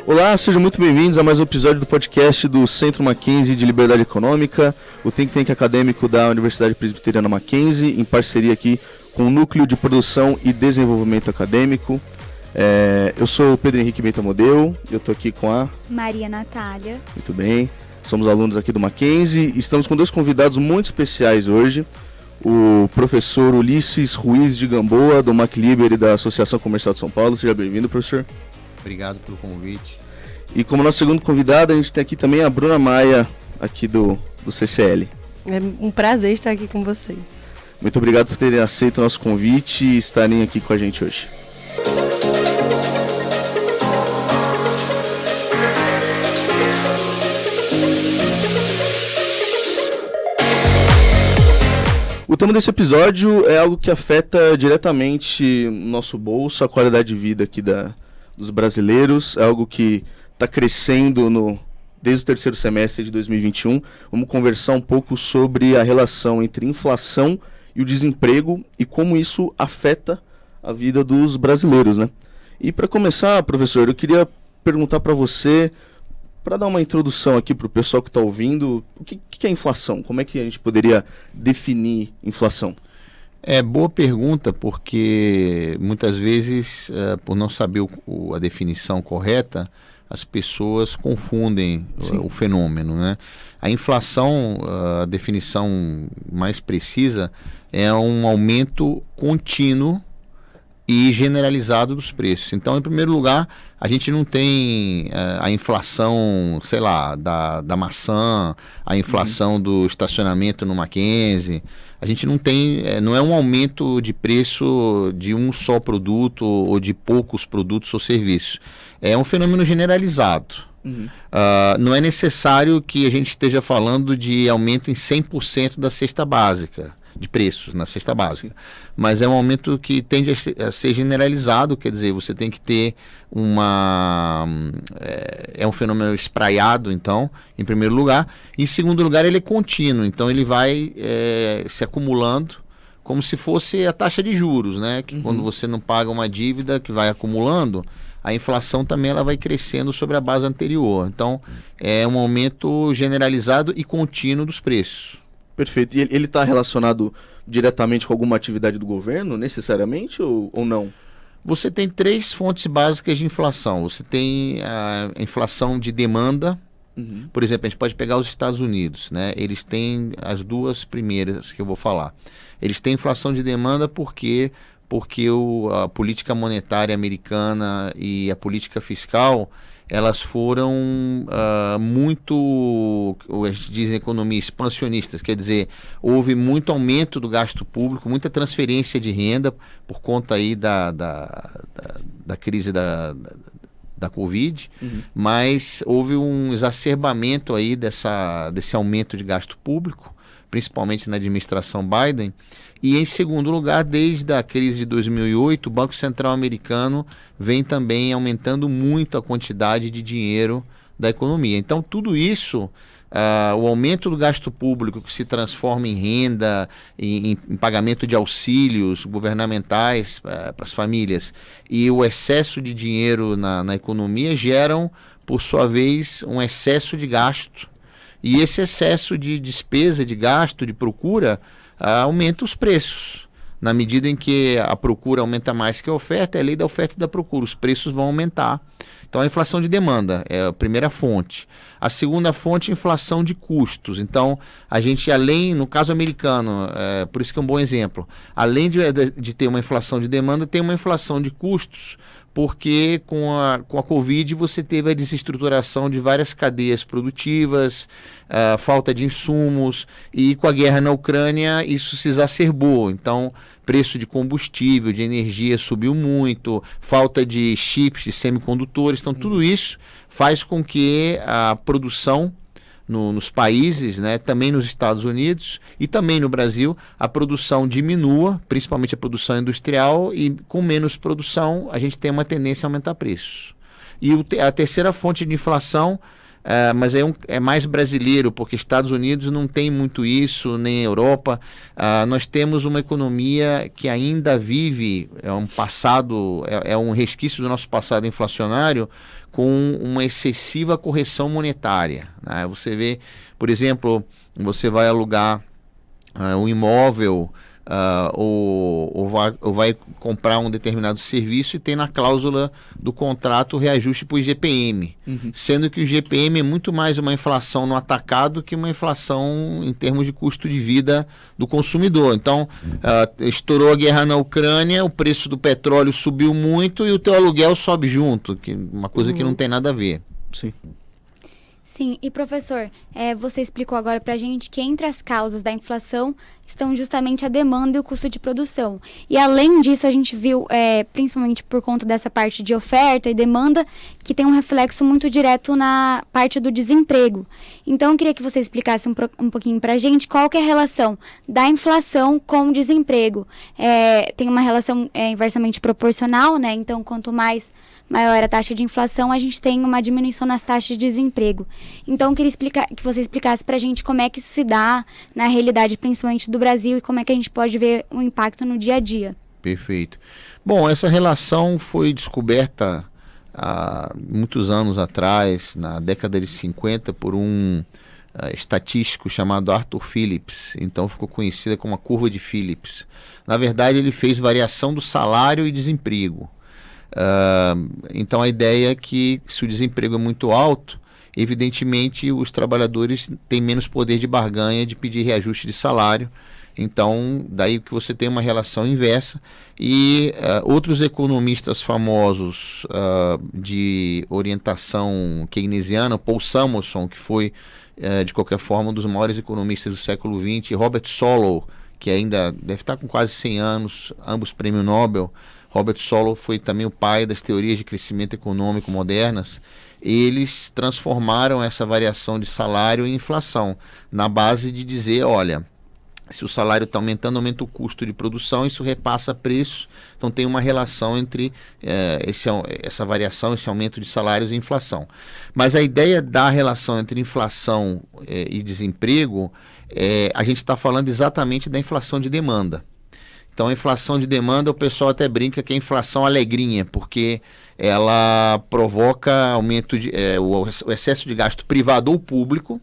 Olá, sejam muito bem-vindos a mais um episódio do podcast do Centro Mackenzie de Liberdade Econômica, o think tank acadêmico da Universidade Presbiteriana Mackenzie, em parceria aqui com o Núcleo de Produção e Desenvolvimento Acadêmico. Eu sou o Pedro Henrique Bento Amodeu, eu estou aqui com a Maria Natália. Muito bem, somos alunos aqui do Mackenzie e estamos com dois convidados muito especiais hoje. O professor Ulisses Ruiz de Gamboa, do MacLiber e da Associação Comercial de São Paulo. Seja bem-vindo, professor. Obrigado pelo convite. E como nosso segundo convidado, a gente tem aqui também a Bruna Maia, aqui do CCL. É um prazer estar aqui com vocês. Muito obrigado por terem aceito o nosso convite e estarem aqui com a gente hoje. O tema desse episódio é algo que afeta diretamente o nosso bolso, a qualidade de vida aqui dos brasileiros. É algo que está crescendo desde o terceiro semestre de 2021. Vamos conversar um pouco sobre a relação entre inflação e o desemprego e como isso afeta a vida dos brasileiros, né? E para começar, professor, eu queria perguntar para você, para dar uma introdução aqui para o pessoal que está ouvindo, o que é inflação? Como é que a gente poderia definir inflação? Boa pergunta, porque muitas vezes, por não saber a definição correta, as pessoas confundem o fenômeno, né? A inflação, a definição mais precisa, é um aumento contínuo e generalizado dos preços. Então, em primeiro lugar, a gente não tem a inflação, sei lá, da maçã, a inflação do estacionamento no Mackenzie. A gente não tem, não é um aumento de preço de um só produto ou de poucos produtos ou serviços. É um fenômeno generalizado. Não é necessário que a gente esteja falando de aumento em 100% da cesta básica, de preços na cesta básica, mas é um aumento que tende a ser generalizado, quer dizer, você tem que ter é um fenômeno espraiado, então, em primeiro lugar. Em segundo lugar, ele é contínuo, então ele vai se acumulando como se fosse a taxa de juros, né? Que quando você não paga uma dívida que vai acumulando, a inflação também ela vai crescendo sobre a base anterior. Então, é um aumento generalizado e contínuo dos preços. Perfeito. E ele está relacionado diretamente com alguma atividade do governo, necessariamente, ou não? Você tem três fontes básicas de inflação. Você tem a inflação de demanda. Por exemplo, a gente pode pegar os Estados Unidos, né? Eles têm as duas primeiras que eu vou falar. Eles têm inflação de demanda porque a política monetária americana e a política fiscal, elas foram muito, a gente diz em economia, expansionistas, quer dizer, houve muito aumento do gasto público, muita transferência de renda por conta aí da crise da Covid, mas houve um exacerbamento aí desse aumento de gasto público, principalmente na administração Biden. E em segundo lugar, desde a crise de 2008, o Banco Central americano vem também aumentando muito a quantidade de dinheiro da economia. Então, tudo isso, o aumento do gasto público que se transforma em renda, em pagamento de auxílios governamentais para as famílias, e o excesso de dinheiro na economia geram, por sua vez, um excesso de gasto. E esse excesso de despesa, de gasto, de procura, aumenta os preços. Na medida em que a procura aumenta mais que a oferta, é a lei da oferta e da procura, os preços vão aumentar. Então, a inflação de demanda é a primeira fonte. A segunda fonte é a inflação de custos. Então, a gente, no caso americano, por isso que é um bom exemplo, além de ter uma inflação de demanda, tem uma inflação de custos, porque com a Covid você teve a desestruturação de várias cadeias produtivas, falta de insumos, e com a guerra na Ucrânia isso se exacerbou. Então, preço de combustível, de energia subiu muito, falta de chips, de semicondutores. Então, tudo isso faz com que a produção nos países, né, também nos Estados Unidos e também no Brasil, a produção diminua, principalmente a produção industrial, e com menos produção a gente tem uma tendência a aumentar preços. E a terceira fonte de inflação mas é mais brasileiro, porque Estados Unidos não tem muito isso, nem Europa. Nós temos uma economia que ainda vive, é um resquício do nosso passado inflacionário, com uma excessiva correção monetária, né? Você vê, por exemplo, você vai alugar um imóvel, ou vai comprar um determinado serviço e tem na cláusula do contrato o reajuste para o IGPM, sendo que o IGPM é muito mais uma inflação no atacado que uma inflação em termos de custo de vida do consumidor. Então, estourou a guerra na Ucrânia, o preço do petróleo subiu muito e o teu aluguel sobe junto, que uma coisa que não tem nada a ver. Sim. Sim, e professor, você explicou agora para a gente que entre as causas da inflação estão justamente a demanda e o custo de produção. E além disso, a gente viu, principalmente por conta dessa parte de oferta e demanda, que tem um reflexo muito direto na parte do desemprego. Então, eu queria que você explicasse um pouquinho para a gente qual que é a relação da inflação com o desemprego. Tem uma relação inversamente proporcional, né? Então, quanto maior a taxa de inflação, a gente tem uma diminuição nas taxas de desemprego. Então, eu queria que você explicasse para a gente como é que isso se dá na realidade, principalmente do Brasil, e como é que a gente pode ver o impacto no dia a dia. Perfeito. Bom, essa relação foi descoberta há muitos anos atrás, na década de 50, por um estatístico chamado Arthur Phillips. Então, ficou conhecida como a curva de Phillips. Na verdade, ele fez variação do salário e desemprego. Então a ideia é que se o desemprego é muito alto, evidentemente os trabalhadores têm menos poder de barganha de pedir reajuste de salário. Então daí que você tem uma relação inversa e outros economistas famosos de orientação keynesiana, Paul Samuelson, que foi de qualquer forma um dos maiores economistas do século XX, Robert Solow, que ainda deve estar com quase 100 anos, ambos prêmio Nobel. Robert Solow foi também o pai das teorias de crescimento econômico modernas. Eles transformaram essa variação de salário em inflação, na base de dizer, olha, se o salário está aumentando, aumenta o custo de produção, isso repassa preços. Então tem uma relação entre essa variação, esse aumento de salários e inflação. Mas a ideia da relação entre inflação e desemprego, a gente está falando exatamente da inflação de demanda. Então, a inflação de demanda, o pessoal até brinca que é inflação alegrinha, porque ela provoca aumento o excesso de gasto privado ou público,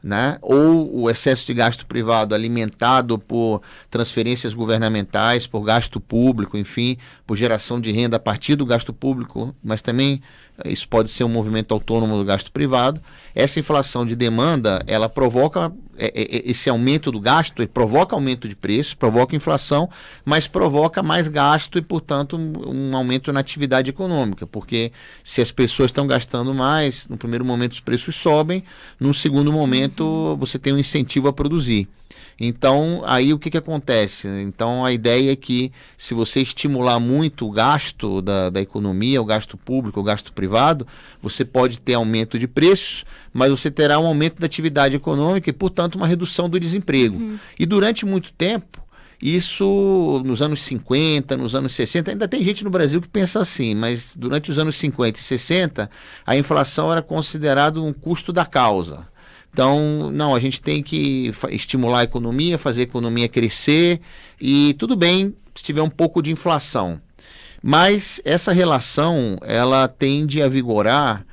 né? Ou o excesso de gasto privado alimentado por transferências governamentais, por gasto público, enfim, por geração de renda a partir do gasto público, mas também isso pode ser um movimento autônomo do gasto privado. Essa inflação de demanda, ela provoca esse aumento do gasto, provoca aumento de preço, provoca inflação, mas provoca mais gasto e, portanto, um aumento na atividade econômica, porque se as pessoas estão gastando mais, no primeiro momento os preços sobem, no segundo momento você tem um incentivo a produzir. Então, aí o que acontece? Então, a ideia é que se você estimular muito o gasto da economia, o gasto público, o gasto privado, você pode ter aumento de preços, mas você terá um aumento da atividade econômica e, portanto, uma redução do desemprego. E durante muito tempo, isso nos anos 50, nos anos 60, ainda tem gente no Brasil que pensa assim, mas durante os anos 50 e 60, a inflação era considerada um custo da causa. Então, não, a gente tem que estimular a economia, fazer a economia crescer e tudo bem se tiver um pouco de inflação. Mas essa relação, ela tende a vigorar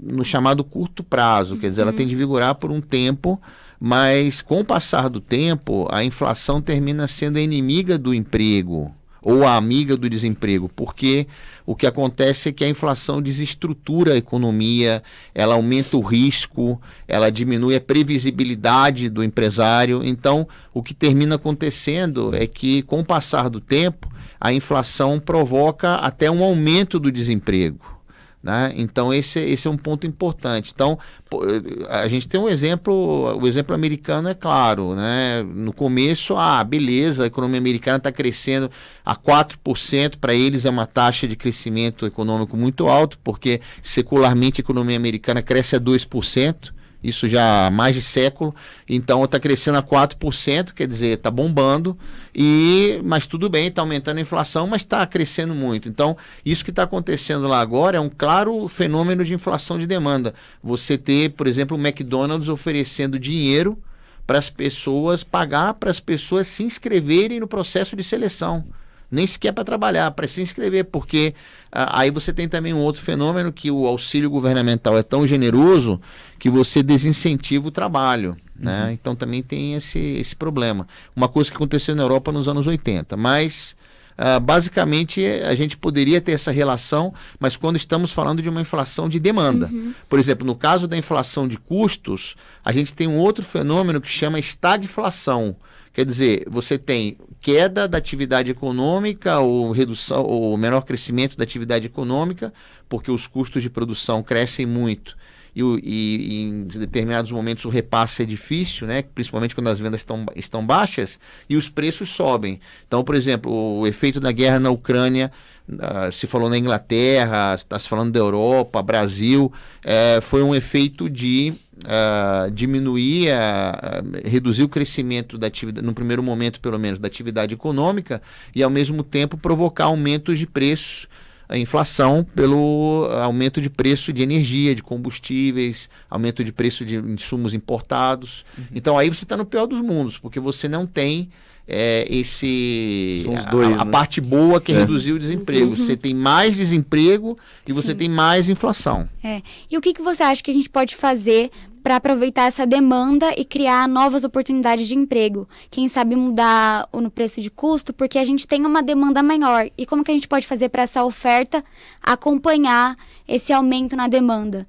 no chamado curto prazo, quer dizer, ela tende a vigorar por um tempo, mas com o passar do tempo, a inflação termina sendo a inimiga do emprego ou a amiga do desemprego, porque o que acontece é que a inflação desestrutura a economia, ela aumenta o risco, ela diminui a previsibilidade do empresário. Então, o que termina acontecendo é que, com o passar do tempo, a inflação provoca até um aumento do desemprego, né? Então esse é um ponto importante. Então a gente tem um exemplo, o exemplo americano é claro, né? No começo, beleza, a economia americana está crescendo a 4%, para eles é uma taxa de crescimento econômico muito alta, porque secularmente a economia americana cresce a 2%, isso já há mais de século, então está crescendo a 4%, quer dizer, está bombando, mas tudo bem, está aumentando a inflação, mas está crescendo muito. Então, isso que está acontecendo lá agora é um claro fenômeno de inflação de demanda. Você ter, por exemplo, o McDonald's oferecendo dinheiro para as pessoas, pagar para as pessoas se inscreverem no processo de seleção. Nem sequer para trabalhar, para se inscrever, porque aí você tem também um outro fenômeno, que o auxílio governamental é tão generoso que você desincentiva o trabalho, né? Então também tem esse problema. Uma coisa que aconteceu na Europa nos anos 80, mas basicamente a gente poderia ter essa relação, mas quando estamos falando de uma inflação de demanda. Por exemplo, no caso da inflação de custos, a gente tem um outro fenômeno que chama estagflação. Quer dizer, você tem queda da atividade econômica ou redução ou menor crescimento da atividade econômica, porque os custos de produção crescem muito e em determinados momentos o repasse é difícil, né? Principalmente quando as vendas estão baixas, e os preços sobem. Então, por exemplo, o efeito da guerra na Ucrânia, se falou na Inglaterra, está se falando da Europa, Brasil, foi um efeito de reduzir o crescimento da atividade, no primeiro momento pelo menos, da atividade econômica, e ao mesmo tempo provocar aumentos de preços, a inflação pelo aumento de preço de energia, de combustíveis, aumento de preço de insumos importados. Então aí você está no pior dos mundos, porque você não tem a parte boa, que é reduzir o desemprego. Você tem mais desemprego e você tem mais inflação. E o que você acha que a gente pode fazer para aproveitar essa demanda e criar novas oportunidades de emprego? Quem sabe mudar no preço de custo, porque a gente tem uma demanda maior. E como que a gente pode fazer para essa oferta acompanhar esse aumento na demanda?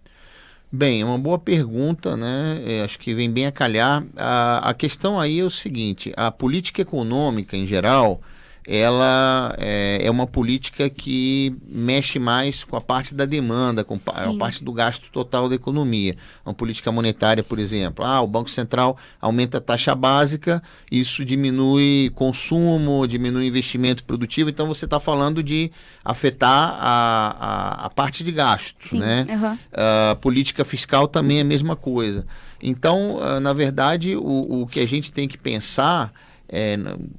Bem, é uma boa pergunta, né? Acho que vem bem a calhar. A questão aí é o seguinte: a política econômica, em geral, ela é uma política que mexe mais com a parte da demanda, com a parte do gasto total da economia. Uma política monetária, por exemplo, o Banco Central aumenta a taxa básica, isso diminui consumo, diminui investimento produtivo, então você está falando de afetar a parte de gastos, né? A política fiscal também é a mesma coisa. Então, na verdade, o que a gente tem que pensar,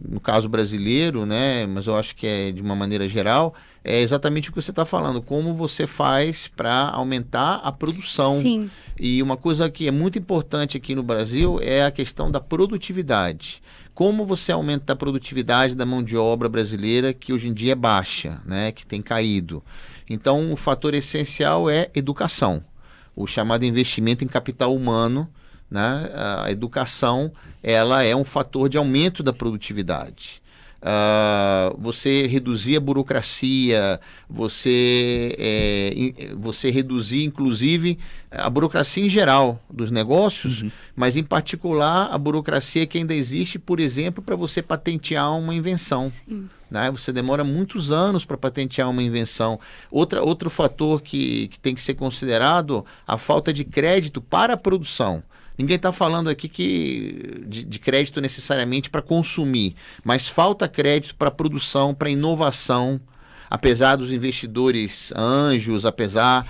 no caso brasileiro, né, mas eu acho que é de uma maneira geral, é exatamente o que você está falando, como você faz para aumentar a produção. Sim. E uma coisa que é muito importante aqui no Brasil é a questão da produtividade. Como você aumenta a produtividade da mão de obra brasileira, que hoje em dia é baixa, né, que tem caído. Então, o fator essencial é educação, o chamado investimento em capital humano, né? A educação, ela é um fator de aumento da produtividade. Você reduzir a burocracia, você reduzir, inclusive, a burocracia em geral dos negócios, mas em particular a burocracia que ainda existe, por exemplo, para você patentear uma invenção. Né? Você demora muitos anos para patentear uma invenção. Outro fator que tem que ser considerado, a falta de crédito para a produção. Ninguém está falando aqui de crédito necessariamente para consumir, mas falta crédito para produção, para inovação, apesar dos investidores anjos, apesar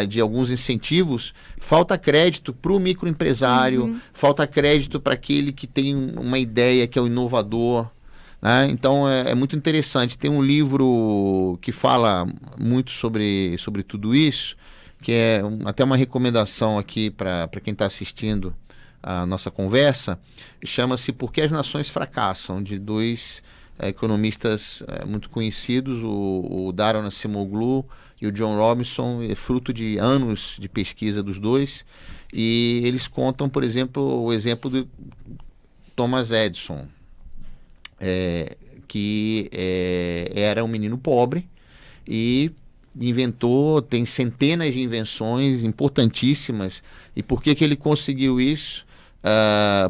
de alguns incentivos, falta crédito para o microempresário, falta crédito para aquele que tem uma ideia, que é o inovador. Né? Então é muito interessante. Tem um livro que fala muito sobre tudo isso, que é até uma recomendação aqui para quem está assistindo a nossa conversa, chama-se Por que as Nações Fracassam, de dois economistas muito conhecidos, o Daron Acemoglu e o John Robinson, fruto de anos de pesquisa dos dois, e eles contam, por exemplo, o exemplo do Thomas Edison, que era um menino pobre e tem centenas de invenções importantíssimas. E por que ele conseguiu isso?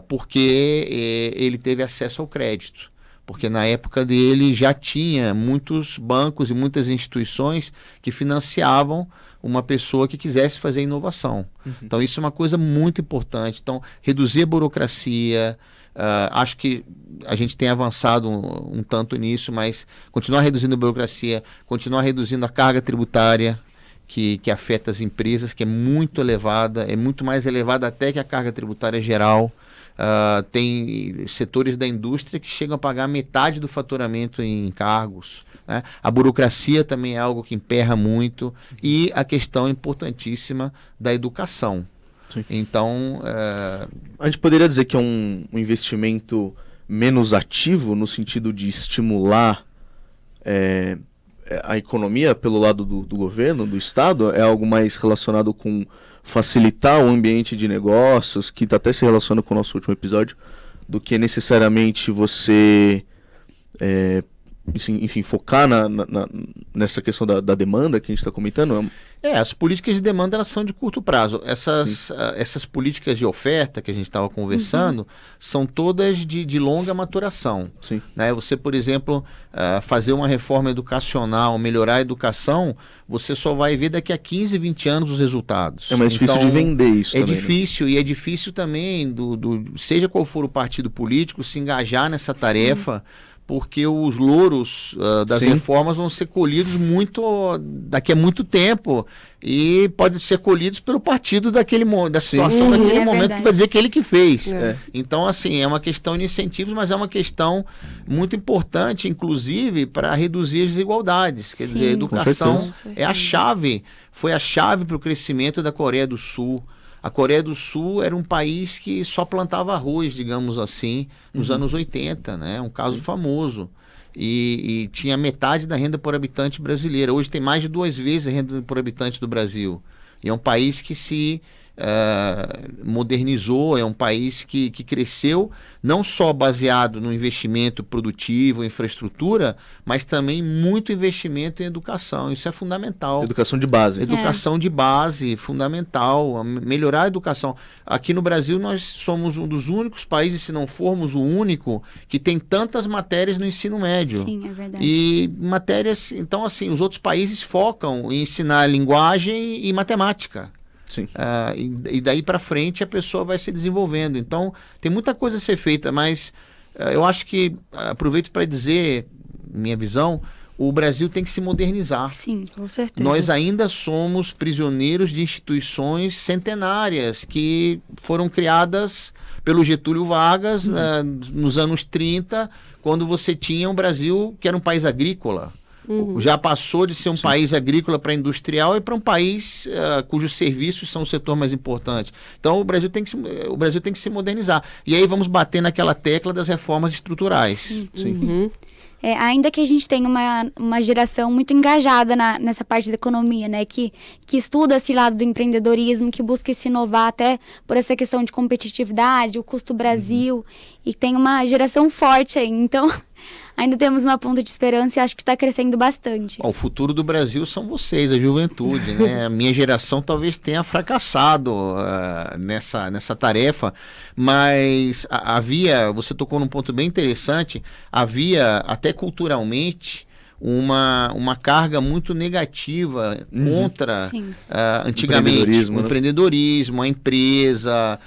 Porque ele teve acesso ao crédito. Porque na época dele já tinha muitos bancos e muitas instituições que financiavam uma pessoa que quisesse fazer inovação. Então isso é uma coisa muito importante. Então, reduzir a burocracia. Acho que a gente tem avançado um tanto nisso, mas continuar reduzindo a burocracia, continuar reduzindo a carga tributária, que afeta as empresas, que é muito elevada, é muito mais elevada até que a carga tributária geral. Tem setores da indústria que chegam a pagar metade do faturamento em encargos, né? A burocracia também é algo que emperra muito, e a questão importantíssima da educação. Sim. Então, a gente poderia dizer que é um investimento menos ativo, no sentido de estimular a economia pelo lado do governo, do Estado? É algo mais relacionado com facilitar o ambiente de negócios, que até se relaciona com o nosso último episódio, do que necessariamente você, enfim, focar nessa questão da demanda que a gente está comentando? as políticas de demanda, elas são de curto prazo. Essas políticas de oferta que a gente estava conversando, são todas de longa maturação. Sim. Né? Você, por exemplo, fazer uma reforma educacional, melhorar a educação, você só vai ver daqui a 15, 20 anos os resultados. É mais difícil de vender isso também. Difícil, né? E é difícil também, seja qual for o partido político, se engajar nessa tarefa, porque os louros das reformas vão ser colhidos daqui a muito tempo, e pode ser colhidos pelo partido da situação daquele momento, que vai dizer que ele que fez. Então, assim, é uma questão de incentivos, mas é uma questão muito importante, inclusive, para reduzir as desigualdades. Quer dizer, a educação foi a chave para o crescimento da Coreia do Sul. A Coreia do Sul era um país que só plantava arroz, digamos assim, nos anos 80, né? Um caso famoso. E tinha metade da renda por habitante brasileira. Hoje tem mais de 2 vezes a renda por habitante do Brasil. E é um país que se modernizou, é um país que cresceu, não só baseado no investimento produtivo, infraestrutura, mas também muito investimento em educação. Isso é fundamental. Educação de base. Educação de base, fundamental. Melhorar a educação. Aqui no Brasil, nós somos um dos únicos países, se não formos o único, que tem tantas matérias no ensino médio. Sim, é verdade. E matérias... Então, assim, os outros países focam em ensinar linguagem e matemática. Sim. E daí para frente a pessoa vai se desenvolvendo. Então, tem muita coisa a ser feita, mas eu acho que, aproveito para dizer, minha visão, o Brasil tem que se modernizar. Sim, com certeza. Nós ainda somos prisioneiros de instituições centenárias que foram criadas pelo Getúlio Vargas nos anos 30, quando você tinha um Brasil que era um país agrícola. Já passou de ser um país agrícola para industrial e para um país cujos serviços são o setor mais importante. Então o Brasil tem que se modernizar. E aí vamos bater naquela tecla das reformas estruturais. Sim. Ainda que a gente tenha uma geração muito engajada nessa parte da economia, né? Que estuda esse lado do empreendedorismo, que busca se inovar até por essa questão de competitividade, o custo Brasil, e tem uma geração forte aí. Então, ainda temos uma ponta de esperança e acho que está crescendo bastante. O futuro do Brasil são vocês, a juventude, né? A minha geração talvez tenha fracassado nessa tarefa, mas você tocou num ponto bem interessante, havia até culturalmente uma carga muito negativa contra, antigamente, o empreendedorismo, a empresa.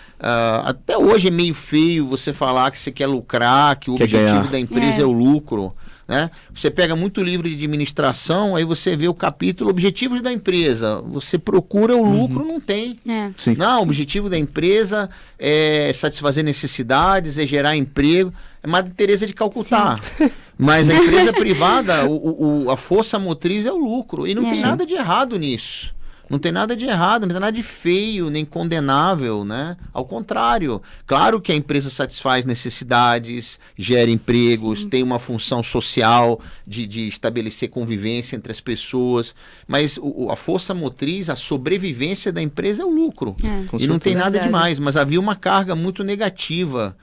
Até hoje é meio feio você falar que você quer lucrar, que o objetivo da empresa é o lucro. Né? Você pega muito livro de administração, aí você vê o capítulo Objetivos da Empresa. Você procura o lucro, não tem. Não, o objetivo da empresa é satisfazer necessidades, é gerar emprego. É Madre Teresa de Calcutá. Mas a empresa privada, a força motriz é o lucro. E não tem nada de errado nisso. Não tem nada de errado, não tem nada de feio, nem condenável, né? Ao contrário, claro que a empresa satisfaz necessidades, gera empregos, tem uma função social de estabelecer convivência entre as pessoas, mas a força motriz, a sobrevivência da empresa é o lucro. E não tem nada demais, mas havia uma carga muito negativa,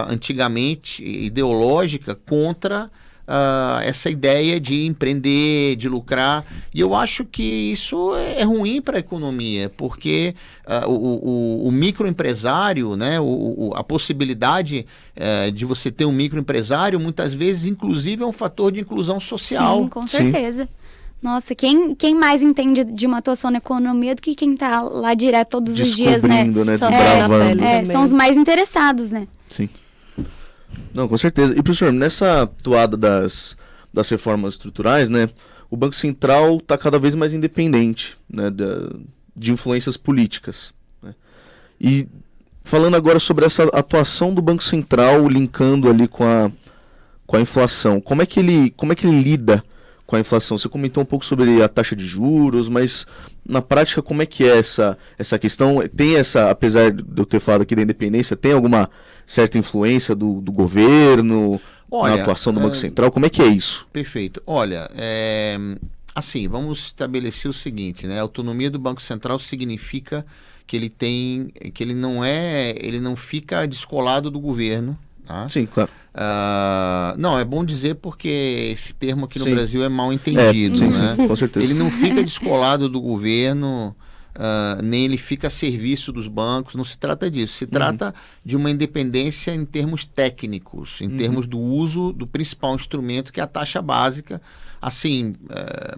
antigamente, ideológica, contra essa ideia de empreender, de lucrar, e eu acho que isso é ruim para a economia, porque o microempresário, né, a possibilidade de você ter um microempresário, muitas vezes, inclusive, é um fator de inclusão social. Sim, com certeza. Nossa, quem mais entende de uma atuação na economia do que quem está lá direto todos os dias, né? Desbravando. São os mais interessados, né? Sim. Não, com certeza. E, professor, nessa toada das reformas estruturais, né, o Banco Central está cada vez mais independente, né, de influências políticas, né? E falando agora sobre essa atuação do Banco Central, linkando ali com a inflação, como é que ele lida com a inflação? Você comentou um pouco sobre a taxa de juros, mas na prática como é que é essa questão? Tem apesar de eu ter falado aqui da independência, tem alguma certa influência do governo na atuação do Banco Central? Como é que é isso? Perfeito. Olha, assim, vamos estabelecer o seguinte, né? A autonomia do Banco Central significa que ele não fica descolado do governo. Tá? Sim, claro. Não, é bom dizer porque esse termo aqui no Sim. Brasil é mal entendido, sim, né? sim, com certeza. Ele não fica descolado do governo, nem ele fica a serviço dos bancos, não se trata disso. Se trata de uma independência em termos técnicos, em termos do uso do principal instrumento, que é a taxa básica. Assim,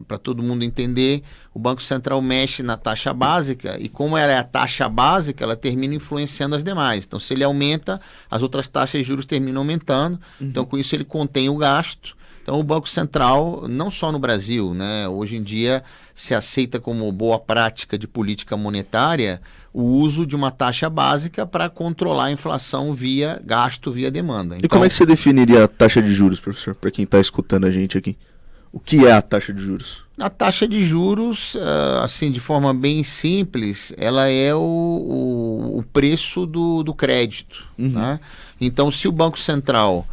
para todo mundo entender, o Banco Central mexe na taxa básica e como ela é a taxa básica, ela termina influenciando as demais. Então, se ele aumenta, as outras taxas de juros terminam aumentando. Então, com isso, ele contém o gasto. Então, o Banco Central, não só no Brasil, né, hoje em dia se aceita como boa prática de política monetária o uso de uma taxa básica para controlar a inflação via gasto, via demanda. E então, como é que você definiria a taxa de juros, professor, para quem está escutando a gente aqui? O que é a taxa de juros? A taxa de juros, assim, de forma bem simples, ela é o preço do crédito. Né? Então, se o Banco Central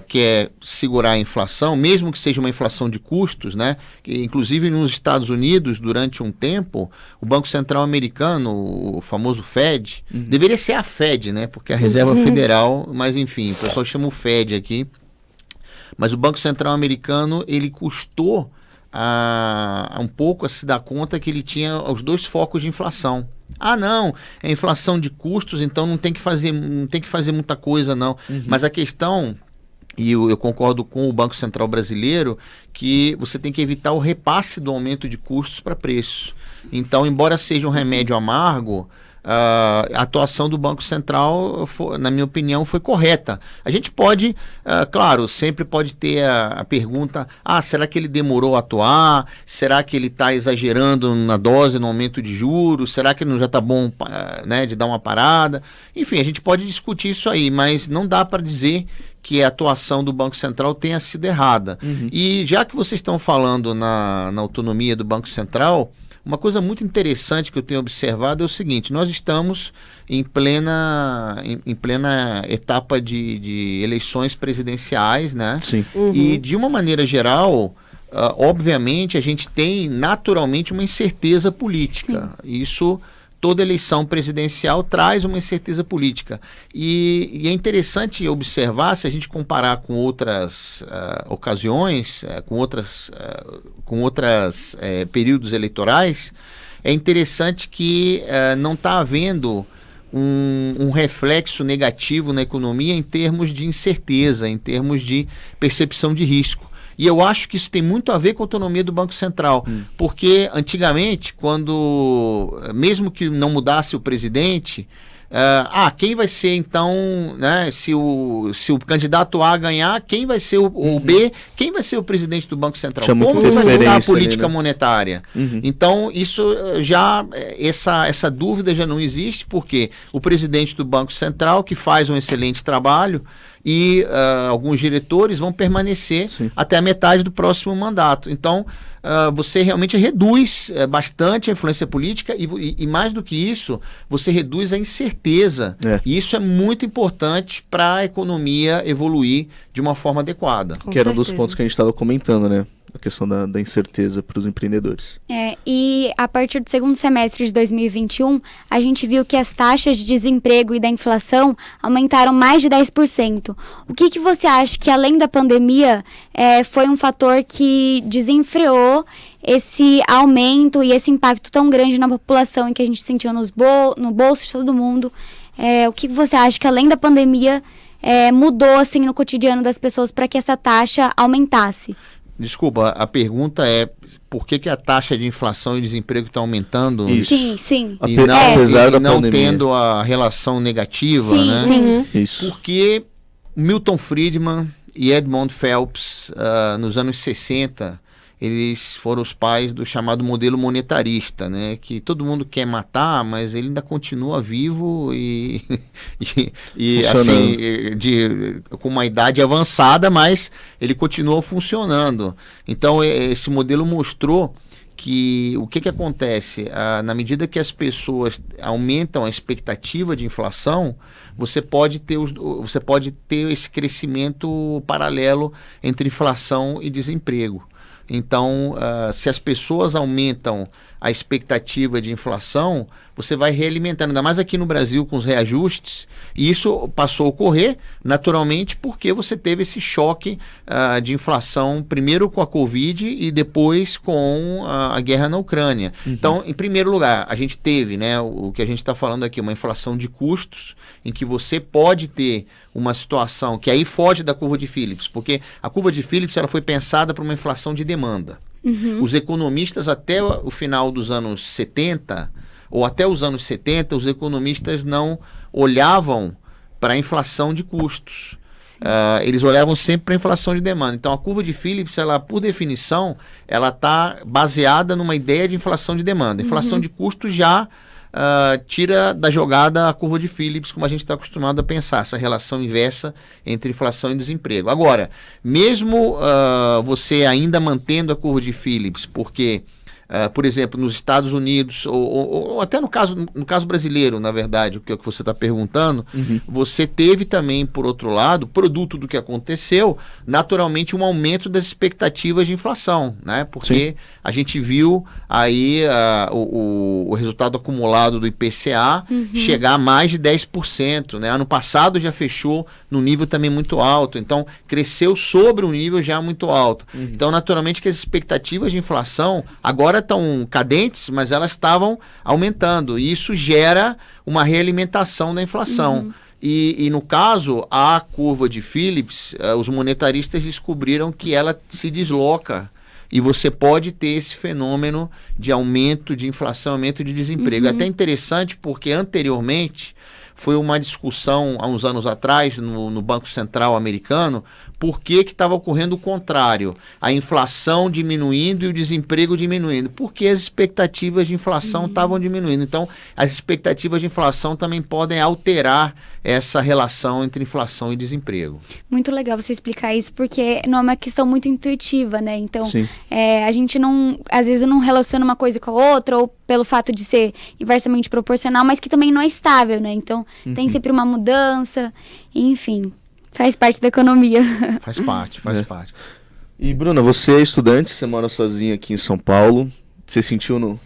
quer segurar a inflação, mesmo que seja uma inflação de custos, né? Que, inclusive nos Estados Unidos, durante um tempo, o Banco Central americano, o famoso Fed, deveria ser a Fed, né? Porque é a Reserva Federal, mas enfim, o pessoal chama o Fed aqui. Mas o Banco Central americano, ele custou um pouco a se dar conta que ele tinha os dois focos de inflação. Não, é inflação de custos, então não tem que fazer muita coisa, não. Mas a questão, e eu concordo com o Banco Central brasileiro, que você tem que evitar o repasse do aumento de custos para preço. Então, embora seja um remédio amargo, a atuação do Banco Central, na minha opinião, foi correta. A gente pode, claro, sempre pode ter a pergunta, será que ele demorou a atuar? Será que ele está exagerando na dose, no aumento de juros? Será que não já está bom, né, de dar uma parada? Enfim, a gente pode discutir isso aí, mas não dá para dizer que a atuação do Banco Central tenha sido errada. E já que vocês estão falando na autonomia do Banco Central, uma coisa muito interessante que eu tenho observado é o seguinte: nós estamos em plena etapa de eleições presidenciais, né? Sim. E de uma maneira geral, obviamente, a gente tem naturalmente uma incerteza política. Sim. Isso, toda eleição presidencial traz uma incerteza política. E é interessante observar, se a gente comparar com outras ocasiões, com outros períodos eleitorais, é interessante que não está havendo um reflexo negativo na economia em termos de incerteza, em termos de percepção de risco. E eu acho que isso tem muito a ver com a autonomia do Banco Central, porque antigamente, mesmo que não mudasse o presidente, quem vai ser então, né, se o candidato A ganhar, quem vai ser o B, quem vai ser o presidente do Banco Central? Como vai mudar a política monetária? Então, isso essa dúvida já não existe, porque o presidente do Banco Central, que faz um excelente trabalho, e alguns diretores vão permanecer até a metade do próximo mandato. Então, você realmente reduz bastante a influência política e mais do que isso, você reduz a incerteza. E isso é muito importante para a economia evoluir de uma forma adequada. Que era um dos pontos que a gente estava comentando, né? A questão da incerteza para os empreendedores. E a partir do segundo semestre de 2021, a gente viu que as taxas de desemprego e da inflação aumentaram mais de 10%. O que você acha que, além da pandemia, foi um fator que desenfreou esse aumento e esse impacto tão grande na população e que a gente sentiu no bolso de todo mundo? O que você acha que, além da pandemia, mudou assim, no cotidiano das pessoas para que essa taxa aumentasse? Desculpa, a pergunta é por que a taxa de inflação e desemprego está aumentando? Isso. Sim. Apesar da não pandemia. Tendo a relação negativa, né? Sim. Isso. Porque Milton Friedman e Edmund Phelps, nos anos 60, eles foram os pais do chamado modelo monetarista, né? Que todo mundo quer matar, mas ele ainda continua vivo e assim, com uma idade avançada, mas ele continua funcionando. Então, esse modelo mostrou que o que acontece? Na medida que as pessoas aumentam a expectativa de inflação, você pode ter esse crescimento paralelo entre inflação e desemprego. Então, se as pessoas aumentam a expectativa de inflação, você vai realimentando, ainda mais aqui no Brasil com os reajustes, e isso passou a ocorrer naturalmente porque você teve esse choque de inflação, primeiro com a Covid e depois com a guerra na Ucrânia. Uhum. Então, em primeiro lugar, a gente teve, né, o que a gente está falando aqui, uma inflação de custos, em que você pode ter uma situação que aí foge da curva de Phillips, porque a curva de Phillips ela foi pensada para uma inflação de demanda. Uhum. Os economistas até o final dos anos 70, ou até os anos 70, os economistas não olhavam para a inflação de custos. Eles olhavam sempre para a inflação de demanda. Então, a curva de Phillips, ela, por definição, ela está baseada numa ideia de inflação de demanda. Inflação de custos já tira da jogada a curva de Phillips, como a gente está acostumado a pensar, essa relação inversa entre inflação e desemprego. Agora, mesmo você ainda mantendo a curva de Phillips, porque, por exemplo, nos Estados Unidos, ou até no caso brasileiro, na verdade, o que você está perguntando, você teve também, por outro lado, produto do que aconteceu, naturalmente um aumento das expectativas de inflação, né? Porque a gente viu aí o resultado acumulado do IPCA chegar a mais de 10%, né? Ano passado já fechou num nível também muito alto, então cresceu sobre um nível já muito alto. Então, naturalmente, que as expectativas de inflação agora estão cadentes, mas elas estavam aumentando. E isso gera uma realimentação da inflação. E no caso, a curva de Phillips, os monetaristas descobriram que ela se desloca. E você pode ter esse fenômeno de aumento de inflação, aumento de desemprego. É até interessante porque anteriormente foi uma discussão há uns anos atrás no Banco Central americano, por que estava ocorrendo o contrário, a inflação diminuindo e o desemprego diminuindo, porque as expectativas de inflação estavam diminuindo. Então, as expectativas de inflação também podem alterar essa relação entre inflação e desemprego. Muito legal você explicar isso, porque não é uma questão muito intuitiva, né? Então, a gente não, às vezes não relaciona uma coisa com a outra, ou pelo fato de ser inversamente proporcional, mas que também não é estável, né? Então, tem sempre uma mudança, enfim, faz parte da economia. Faz parte. E, Bruna, você é estudante, você mora sozinha aqui em São Paulo, você sentiu no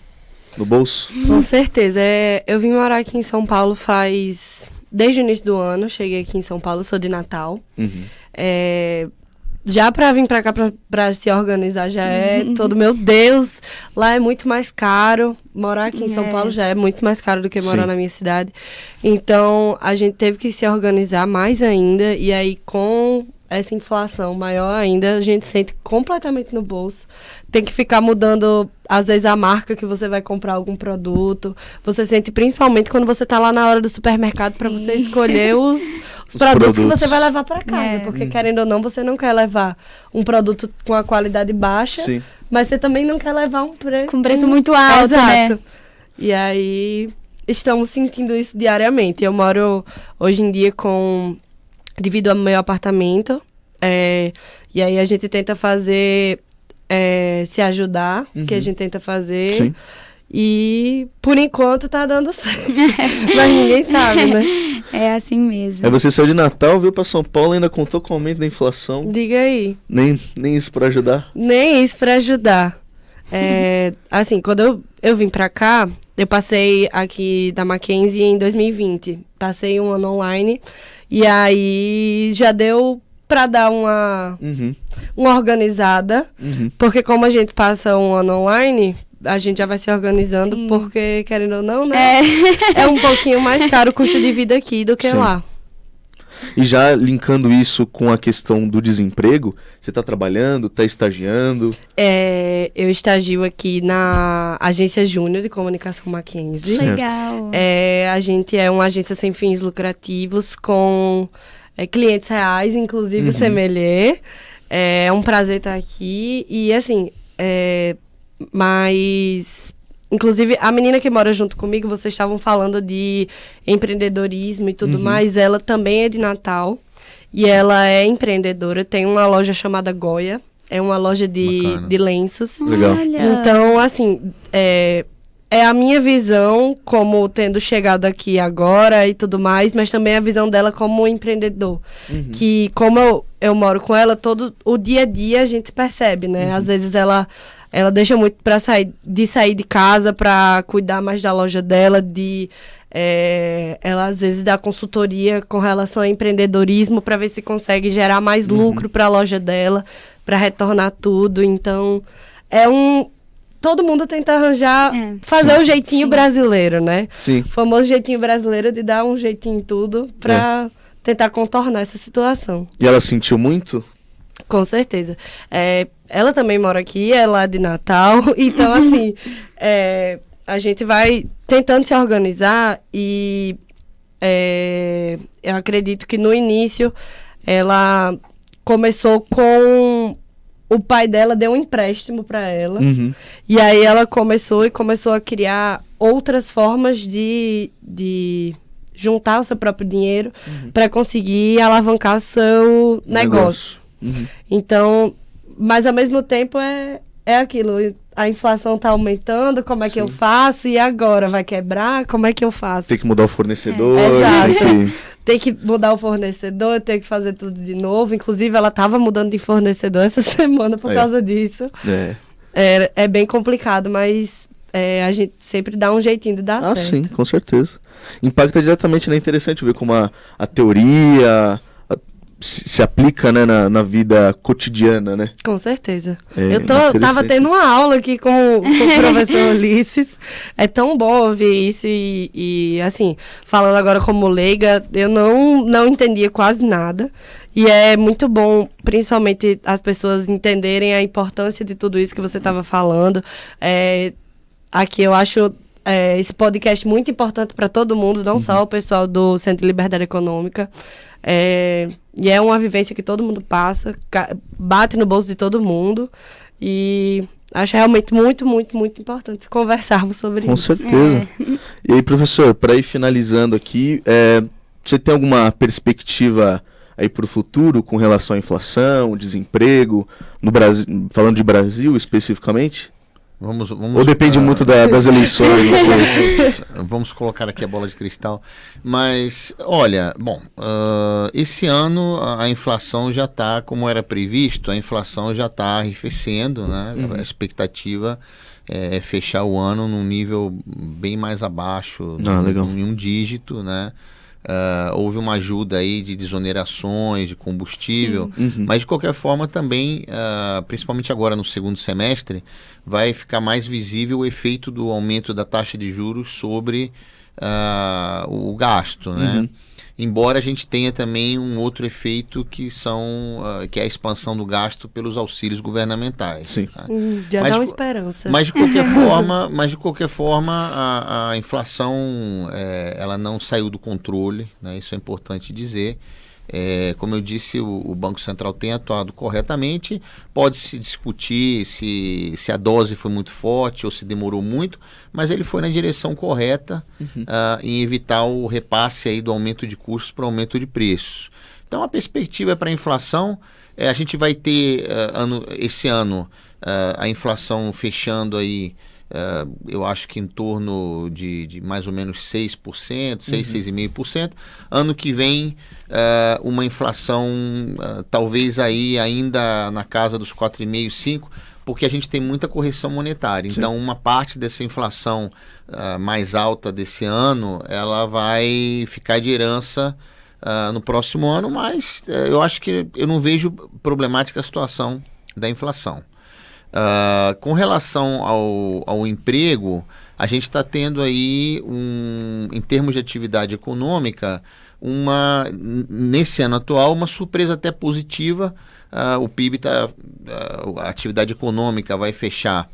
bolso? Com certeza, eu vim morar aqui em São Paulo desde o início do ano, cheguei aqui em São Paulo, sou de Natal. Já pra vir pra cá pra se organizar já todo, meu Deus, lá é muito mais caro, morar aqui em São Paulo já é muito mais caro do que morar na minha cidade, então a gente teve que se organizar mais ainda, e aí com essa inflação maior ainda, a gente sente completamente no bolso, tem que ficar mudando, às vezes, a marca que você vai comprar algum produto, você sente principalmente quando você tá lá na hora do supermercado para você escolher os produtos que você vai levar para casa, porque querendo ou não, você não quer levar um produto com a qualidade baixa, mas você também não quer levar com preço muito alto, né? E aí, estamos sentindo isso diariamente. Eu moro, hoje em dia, divido o meu apartamento, e aí a gente tenta fazer, se ajudar, que a gente tenta fazer, e por enquanto tá dando certo, mas ninguém sabe, né? É assim mesmo. Aí você saiu de Natal, veio pra São Paulo e ainda contou com o aumento da inflação. Diga aí. Nem isso pra ajudar? Nem isso pra ajudar. Assim, quando eu vim pra cá, eu passei aqui da Mackenzie em 2020, passei um ano online, e aí já deu pra dar uma organizada, porque como a gente passa um ano online, a gente já vai se organizando, porque, querendo ou não, né? É um pouquinho mais caro o custo de vida aqui do que lá. E já linkando isso com a questão do desemprego, você está trabalhando, está estagiando? Eu estagio aqui na Agência Júnior de Comunicação Mackenzie. Legal. A gente é uma agência sem fins lucrativos com clientes reais, inclusive o Semelier. É um prazer estar aqui. E, assim, Mas, inclusive, a menina que mora junto comigo, vocês estavam falando de empreendedorismo e tudo mais, ela também é de Natal e ela é empreendedora, tem uma loja chamada Goya, é uma loja de lenços. Legal. Então, assim, é a minha visão como tendo chegado aqui agora e tudo mais, mas também a visão dela como empreendedor. Que como eu moro com ela, todo o dia a dia a gente percebe, né? Às vezes ela deixa muito para sair de casa para cuidar mais da loja dela, ela às vezes dá consultoria com relação ao empreendedorismo para ver se consegue gerar mais lucro para a loja dela, para retornar tudo. Então, todo mundo tenta arranjar, fazer o jeitinho brasileiro, né? Sim. O famoso jeitinho brasileiro de dar um jeitinho em tudo para tentar contornar essa situação. E ela sentiu muito? Com certeza. Ela também mora aqui, ela é de Natal, então assim, a gente vai tentando se organizar e eu acredito que no início ela começou com... O pai dela deu um empréstimo para ela. E aí ela começou a criar outras formas de juntar o seu próprio dinheiro para conseguir alavancar seu negócio. Então, mas ao mesmo tempo é aquilo. A inflação está aumentando, como é que eu faço? E agora? Vai quebrar? Como é que eu faço? Tem que mudar o fornecedor. Exato. Tem que mudar o fornecedor, tem que fazer tudo de novo. Inclusive, ela estava mudando de fornecedor essa semana por causa disso. É bem complicado, mas a gente sempre dá um jeitinho de dar certo. Sim, com certeza. Impacta diretamente, né? É interessante ver como a teoria se aplica, né, na vida cotidiana, né? Com certeza. Eu tava tendo uma aula aqui com o professor Ulisses. É tão bom ouvir isso e assim, falando agora como leiga, eu não entendia quase nada. E é muito bom, principalmente as pessoas entenderem a importância de tudo isso que você estava falando. Aqui eu acho esse podcast muito importante para todo mundo, não só o pessoal do Centro de Liberdade Econômica. E é uma vivência que todo mundo passa, bate no bolso de todo mundo. E acho realmente muito, muito, muito importante conversarmos sobre isso. Com certeza. E aí, professor, para ir finalizando aqui, você tem alguma perspectiva aí para o futuro com relação à inflação, desemprego, no Brasil, falando de Brasil especificamente? Ou depende muito das eleições? Não sei. Vamos colocar aqui a bola de cristal. Mas, olha, esse ano a inflação já está, como era previsto, a inflação já está arrefecendo, né? A expectativa é fechar o ano num nível bem mais abaixo, em um dígito, né? Houve uma ajuda aí de desonerações de combustível, mas de qualquer forma também, principalmente agora no segundo semestre, vai ficar mais visível o efeito do aumento da taxa de juros sobre o gasto, né? Embora a gente tenha também um outro efeito que é a expansão do gasto pelos auxílios governamentais. Sim. Tá? Já dá uma esperança. Mas de qualquer forma, a inflação ela não saiu do controle, né? Isso é importante dizer. Como eu disse, o Banco Central tem atuado corretamente. Pode-se discutir se a dose foi muito forte ou se demorou muito, mas ele foi na direção correta em evitar o repasse aí do aumento de custos para o aumento de preços. Então, a perspectiva para a inflação, a gente vai ter esse ano a inflação fechando aí, eu acho que em torno de mais ou menos 6%, 6,5%. Ano que vem, uma inflação talvez aí ainda na casa dos 4,5%, 5%, porque a gente tem muita correção monetária. Sim. Então, uma parte dessa inflação mais alta desse ano, ela vai ficar de herança no próximo ano, mas eu acho que eu não vejo problemática a situação da inflação. Com relação ao emprego, a gente está tendo aí, em termos de atividade econômica, nesse ano atual, uma surpresa até positiva. O PIB, a atividade econômica vai fechar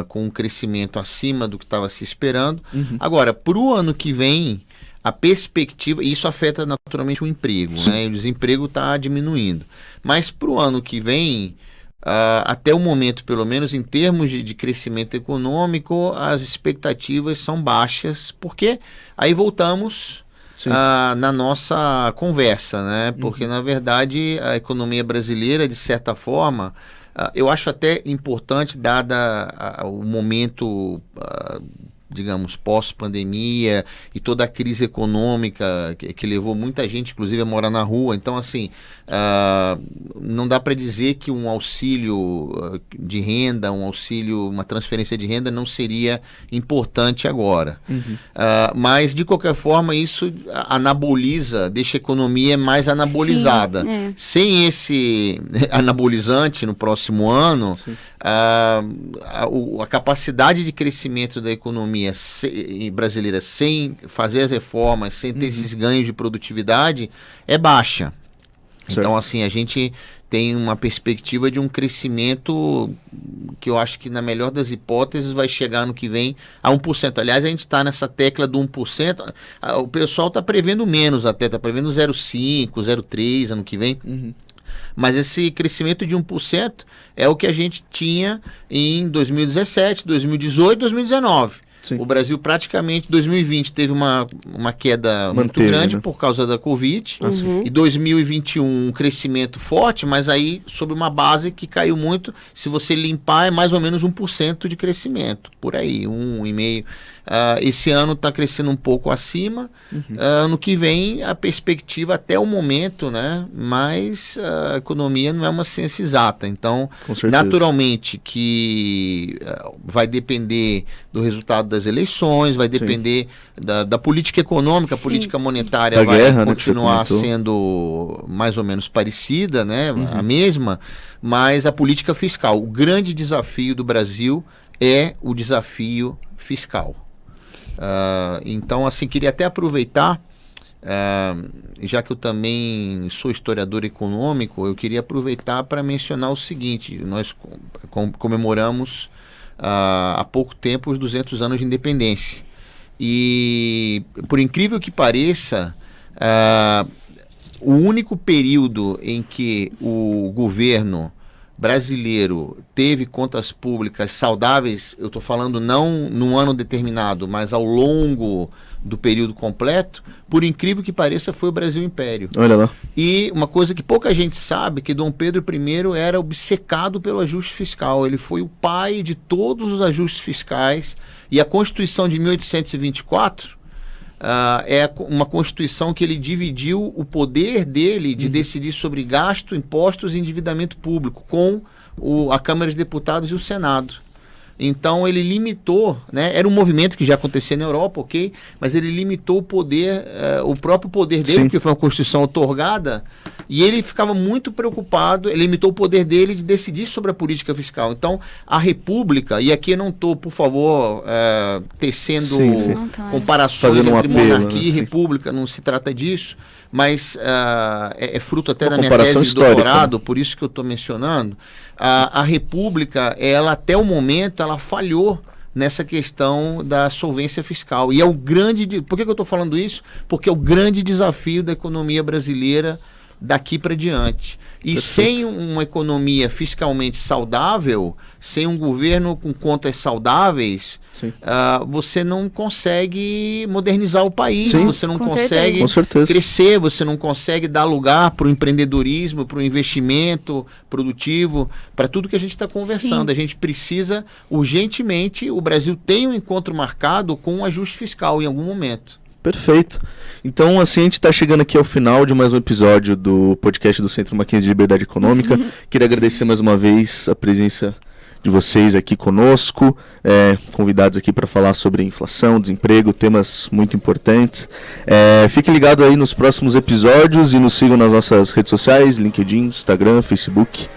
com um crescimento acima do que estava se esperando. Agora, para o ano que vem, a perspectiva, e isso afeta naturalmente o emprego, né? O desemprego está diminuindo. Mas para o ano que vem, até o momento, pelo menos em termos de crescimento econômico, as expectativas são baixas, porque aí voltamos na nossa conversa, né? Porque, na verdade, a economia brasileira, de certa forma, eu acho até importante, dada o momento, digamos, pós-pandemia e toda a crise econômica que levou muita gente, inclusive, a morar na rua. Então, assim, não dá para dizer que um auxílio de renda, uma transferência de renda não seria importante agora. Mas, de qualquer forma, isso anaboliza, deixa a economia mais anabolizada. Sim, Sem esse anabolizante no próximo ano, a capacidade de crescimento da economia brasileira, sem fazer as reformas, sem ter esses ganhos de produtividade, é baixa. Certo. Então, assim, a gente tem uma perspectiva de um crescimento que eu acho que, na melhor das hipóteses, vai chegar ano que vem a 1%. Aliás, a gente está nessa tecla do 1%. O pessoal está prevendo menos até, está prevendo 0,5%, 0,3% ano que vem. Mas esse crescimento de 1% é o que a gente tinha em 2017, 2018, 2019. Sim. O Brasil praticamente, 2020, teve uma queda muito grande, né, por causa da Covid. E 2021, um crescimento forte, mas aí sobre uma base que caiu muito. Se você limpar, é mais ou menos 1% de crescimento, por aí, 1,5%. Esse ano está crescendo um pouco acima. Ano que vem, a perspectiva até o momento, né? Mas a economia não é uma ciência exata. Então, naturalmente que vai depender do resultado das eleições, vai depender da política econômica. A política monetária vai continuar sendo mais ou menos parecida, né? A mesma, mas a política fiscal. O grande desafio do Brasil é o desafio fiscal. Então, assim, queria até aproveitar, já que eu também sou historiador econômico, eu queria aproveitar para mencionar o seguinte: nós comemoramos há pouco tempo os 200 anos de independência. E, por incrível que pareça, o único período em que o governo brasileiro teve contas públicas saudáveis, eu estou falando não num ano determinado, mas ao longo do período completo, por incrível que pareça, foi o Brasil Império. Olha lá. E uma coisa que pouca gente sabe, que Dom Pedro I era obcecado pelo ajuste fiscal. Ele foi o pai de todos os ajustes fiscais, e a Constituição de 1824 é uma Constituição que ele dividiu o poder dele de decidir sobre gasto, impostos e endividamento público com a Câmara de Deputados e o Senado. Então ele limitou, né? Era um movimento que já acontecia na Europa, ok? Mas ele limitou o poder, o próprio poder dele, porque foi uma Constituição outorgada, e ele ficava muito preocupado, ele limitou o poder dele de decidir sobre a política fiscal. Então a República, e aqui eu não estou, por favor, tecendo comparações entre monarquia e república, não se trata disso, mas é fruto até da minha tese de doutorado, por isso que eu estou mencionando. A República, ela até o momento, ela falhou nessa questão da solvência fiscal. E é o grande... Por que eu estou falando isso? Porque é o grande desafio da economia brasileira daqui para diante. E sem uma economia fiscalmente saudável, sem um governo com contas saudáveis, você não consegue modernizar o país, você não consegue crescer, você não consegue dar lugar para o empreendedorismo, para o investimento produtivo, para tudo que a gente está conversando. A gente precisa urgentemente, o Brasil tem um encontro marcado com um ajuste fiscal em algum momento. Perfeito. Então, assim, a gente está chegando aqui ao final de mais um episódio do podcast do Centro Mackenzie de Liberdade Econômica. Queria agradecer mais uma vez a presença de vocês aqui conosco, convidados aqui para falar sobre inflação, desemprego, temas muito importantes. Fique ligado aí nos próximos episódios e nos sigam nas nossas redes sociais, LinkedIn, Instagram, Facebook.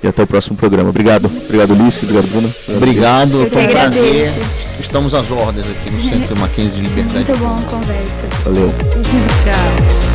E até o próximo programa. Obrigado. Obrigado, Ulisses. Obrigado, Bruna. Obrigado. Foi um prazer. Estamos às ordens aqui no Centro Mackenzie de Liberdade. Muito bom a conversa. Valeu. Tchau.